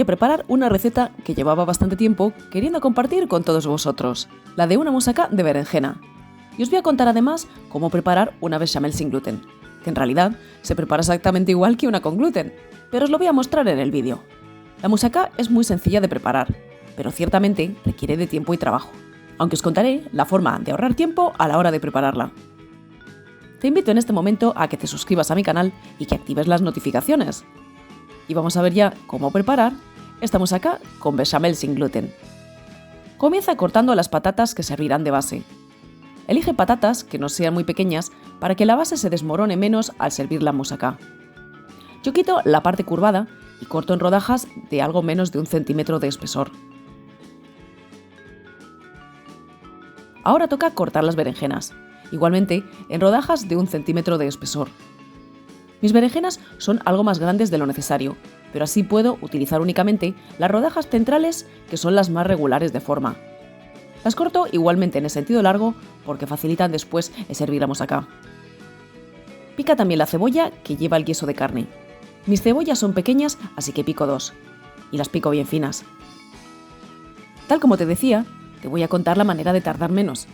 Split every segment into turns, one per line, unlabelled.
voy a preparar una receta que llevaba bastante tiempo queriendo compartir con todos vosotros, la de una moussaka de berenjena. Y os voy a contar además cómo preparar una bechamel sin gluten, que en realidad se prepara exactamente igual que una con gluten, pero os lo voy a mostrar en el vídeo. La moussaka es muy sencilla de preparar, pero ciertamente requiere de tiempo y trabajo, aunque os contaré la forma de ahorrar tiempo a la hora de prepararla. Te invito en este momento a que te suscribas a mi canal y que actives las notificaciones. Y vamos a ver ya cómo preparar esta moussaka con bechamel sin gluten. Comienza cortando las patatas que servirán de base. Elige patatas que no sean muy pequeñas para que la base se desmorone menos al servir la moussaka. Yo quito la parte curvada y corto en rodajas de algo menos de 1 centímetro de espesor. Ahora toca cortar las berenjenas, igualmente en rodajas de 1 centímetro de espesor. Mis berenjenas son algo más grandes de lo necesario, pero así puedo utilizar únicamente las rodajas centrales, que son las más regulares de forma. Las corto igualmente en el sentido largo porque facilitan después el servir la moussaka. Pica también la cebolla que lleva el guiso de carne. Mis cebollas son pequeñas, así que pico 2, y las pico bien finas. Tal como te decía, te voy a contar la manera de tardar menos.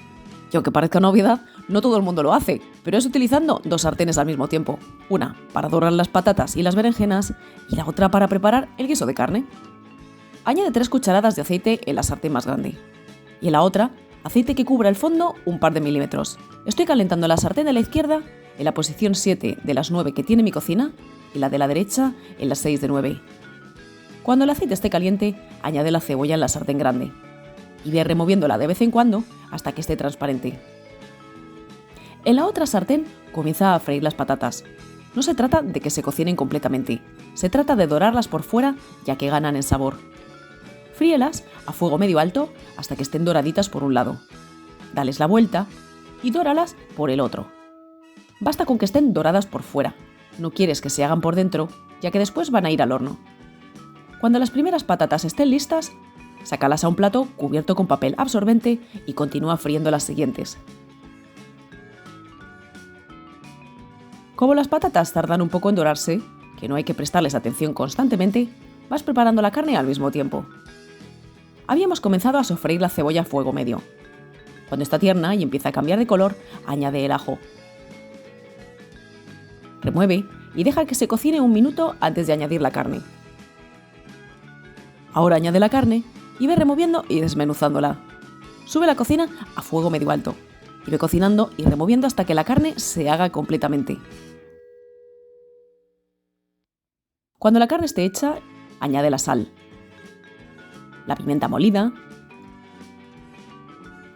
Y aunque parezca una obviedad, no todo el mundo lo hace, pero es utilizando 2 sartenes al mismo tiempo. Una para dorar las patatas y las berenjenas y la otra para preparar el guiso de carne. Añade 3 cucharadas de aceite en la sartén más grande. Y en la otra, aceite que cubra el fondo un par de milímetros. Estoy calentando la sartén de la izquierda en la posición 7 de las 9 que tiene mi cocina y la de la derecha en las 6 de 9. Cuando el aceite esté caliente, añade la cebolla en la sartén grande. Y ve removiéndola de vez en cuando hasta que esté transparente. En la otra sartén comienza a freír las patatas. No se trata de que se cocinen completamente, se trata de dorarlas por fuera ya que ganan en sabor. Fríelas a fuego medio alto hasta que estén doraditas por un lado. Dales la vuelta y dóralas por el otro. Basta con que estén doradas por fuera, no quieres que se hagan por dentro ya que después van a ir al horno. Cuando las primeras patatas estén listas, sácalas a un plato cubierto con papel absorbente y continúa friendo las siguientes. Como las patatas tardan un poco en dorarse, que no hay que prestarles atención constantemente, vas preparando la carne al mismo tiempo. Habíamos comenzado a sofreír la cebolla a fuego medio. Cuando está tierna y empieza a cambiar de color, añade el ajo. Remueve y deja que se cocine 1 minuto antes de añadir la carne. Ahora añade la carne y ve removiendo y desmenuzándola. Sube la cocina a fuego medio alto y ve cocinando y removiendo hasta que la carne se haga completamente. Cuando la carne esté hecha, añade la sal, la pimienta molida,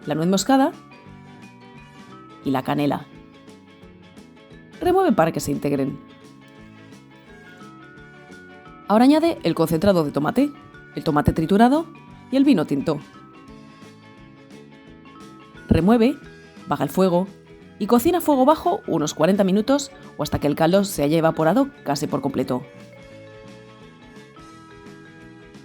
la nuez moscada y la canela. Remueve para que se integren. Ahora añade el concentrado de tomate, el tomate triturado y el vino tinto. Remueve, baja el fuego y cocina a fuego bajo unos 40 minutos o hasta que el caldo se haya evaporado casi por completo.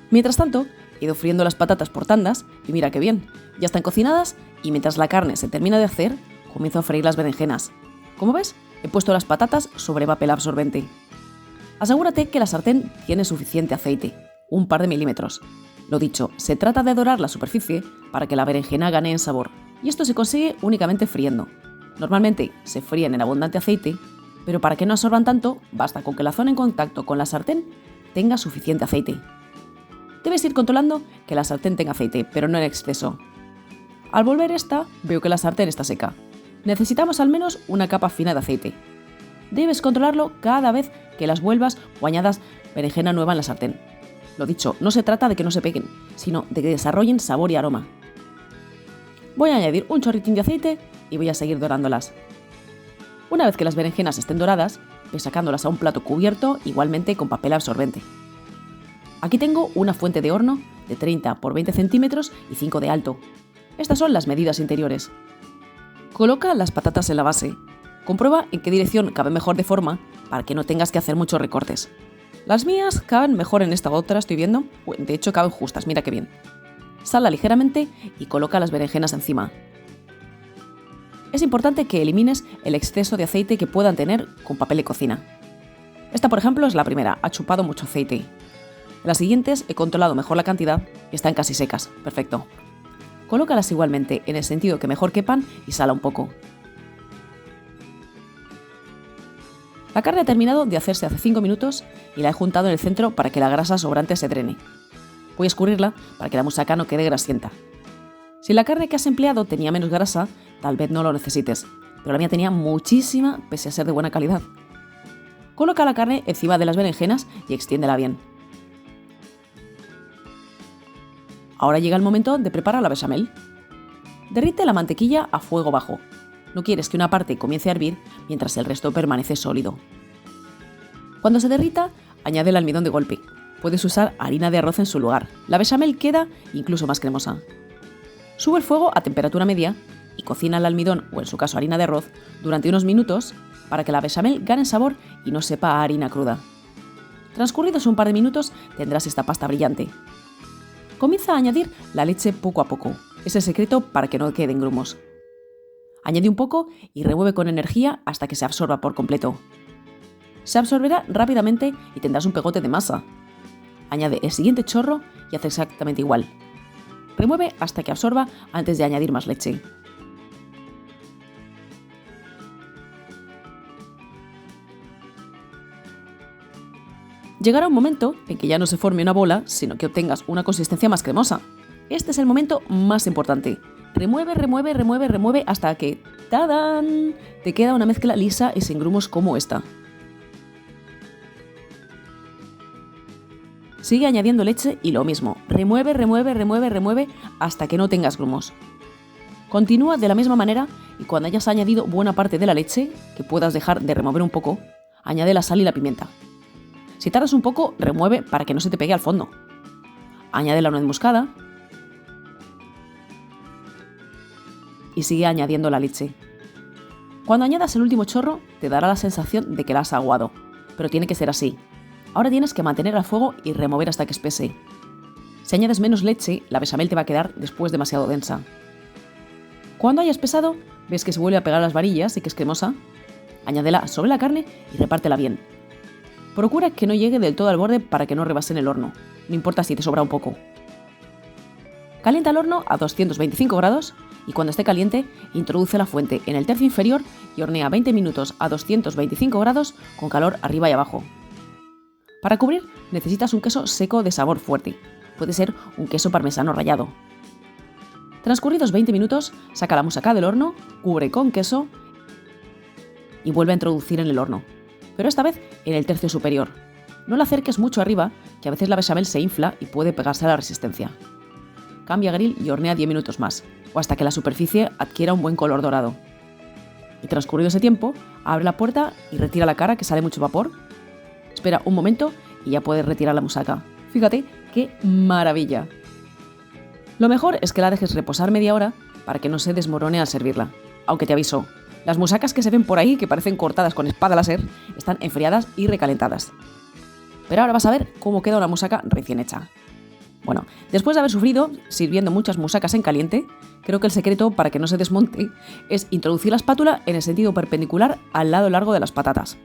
Mientras tanto, he ido friendo las patatas por tandas y mira qué bien, ya están cocinadas y mientras la carne se termina de hacer, comienzo a freír las berenjenas. Como ves, he puesto las patatas sobre papel absorbente. Asegúrate que la sartén tiene suficiente aceite, un par de milímetros. Lo dicho, se trata de dorar la superficie para que la berenjena gane en sabor, y esto se consigue únicamente friendo. Normalmente se fríen en abundante aceite, pero para que no absorban tanto, basta con que la zona en contacto con la sartén tenga suficiente aceite. Debes ir controlando que la sartén tenga aceite, pero no en exceso. Al volver esta, veo que la sartén está seca. Necesitamos al menos una capa fina de aceite. Debes controlarlo cada vez que las vuelvas o añadas berenjena nueva en la sartén. Lo dicho, no se trata de que no se peguen, sino de que desarrollen sabor y aroma. Voy a añadir un chorritín de aceite y voy a seguir dorándolas. Una vez que las berenjenas estén doradas, voy sacándolas a un plato cubierto igualmente con papel absorbente. Aquí tengo una fuente de horno de 30 por 20 centímetros y 5 de alto. Estas son las medidas interiores. Coloca las patatas en la base. Comprueba en qué dirección cabe mejor de forma para que no tengas que hacer muchos recortes. Las mías caben mejor en esta otra, estoy viendo. De hecho, caben justas, mira qué bien. Sala ligeramente y coloca las berenjenas encima. Es importante que elimines el exceso de aceite que puedan tener con papel de cocina. Esta, por ejemplo, es la primera, ha chupado mucho aceite. Las siguientes he controlado mejor la cantidad y están casi secas. Perfecto. Colócalas igualmente en el sentido que mejor quepan y sala un poco. La carne ha terminado de hacerse hace 5 minutos y la he juntado en el centro para que la grasa sobrante se drene. Voy a escurrirla para que la musaca no quede grasienta. Si la carne que has empleado tenía menos grasa, tal vez no lo necesites, pero la mía tenía muchísima pese a ser de buena calidad. Coloca la carne encima de las berenjenas y extiéndela bien. Ahora llega el momento de preparar la bechamel. Derrite la mantequilla a fuego bajo. No quieres que una parte comience a hervir mientras el resto permanece sólido. Cuando se derrita, añade el almidón de golpe. Puedes usar harina de arroz en su lugar. La bechamel queda incluso más cremosa. Sube el fuego a temperatura media y cocina el almidón, o en su caso harina de arroz, durante unos minutos para que la bechamel gane sabor y no sepa a harina cruda. Transcurridos un par de minutos tendrás esta pasta brillante. Comienza a añadir la leche poco a poco. Es el secreto para que no queden grumos. Añade un poco y remueve con energía hasta que se absorba por completo. Se absorberá rápidamente y tendrás un pegote de masa. Añade el siguiente chorro y hace exactamente igual. Remueve hasta que absorba antes de añadir más leche. Llegará un momento en que ya no se forme una bola, sino que obtengas una consistencia más cremosa. Este es el momento más importante. Remueve, remueve, remueve, remueve hasta que ¡tadán!, te queda una mezcla lisa y sin grumos como esta. Sigue añadiendo leche y lo mismo. Remueve, remueve, remueve, remueve hasta que no tengas grumos. Continúa de la misma manera y cuando hayas añadido buena parte de la leche, que puedas dejar de remover un poco, añade la sal y la pimienta. Si tardas un poco, remueve para que no se te pegue al fondo. Añade la nuez moscada y sigue añadiendo la leche. Cuando añadas el último chorro, te dará la sensación de que la has aguado, pero tiene que ser así. Ahora tienes que mantener a fuego y remover hasta que espese. Si añades menos leche, la bechamel te va a quedar después demasiado densa. Cuando haya espesado, ves que se vuelve a pegar las varillas y que es cremosa, añádela sobre la carne y repártela bien. Procura que no llegue del todo al borde para que no rebase en el horno, no importa si te sobra un poco. Calienta el horno a 225 grados y cuando esté caliente, introduce la fuente en el tercio inferior y hornea 20 minutos a 225 grados con calor arriba y abajo. Para cubrir, necesitas un queso seco de sabor fuerte. Puede ser un queso parmesano rallado. Transcurridos 20 minutos, saca la moussaka del horno, cubre con queso y vuelve a introducir en el horno, pero esta vez en el tercio superior. No la acerques mucho arriba, que a veces la bechamel se infla y puede pegarse a la resistencia. Cambia grill y hornea 10 minutos más, o hasta que la superficie adquiera un buen color dorado. Y transcurrido ese tiempo, abre la puerta y retira la cara que sale mucho vapor. Espera un momento y ya puedes retirar la moussaka. Fíjate qué maravilla. Lo mejor es que la dejes reposar media hora para que no se desmorone al servirla. Aunque te aviso, las moussakas que se ven por ahí, que parecen cortadas con espada láser, están enfriadas y recalentadas. Pero ahora vas a ver cómo queda una moussaka recién hecha. Bueno, después de haber sufrido sirviendo muchas moussakas en caliente, creo que el secreto para que no se desmonte es introducir la espátula en el sentido perpendicular al lado largo de las patatas.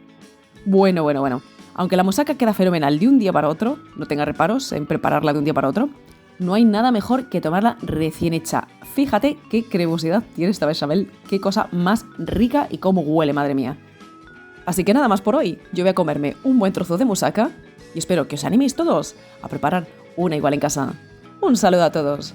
Bueno. Aunque la moussaka queda fenomenal de un día para otro, no tenga reparos en prepararla de un día para otro, no hay nada mejor que tomarla recién hecha. Fíjate qué cremosidad tiene esta bechamel, qué cosa más rica y cómo huele, madre mía. Así que nada más por hoy, yo voy a comerme un buen trozo de moussaka y espero que os animéis todos a preparar una igual en casa. Un saludo a todos.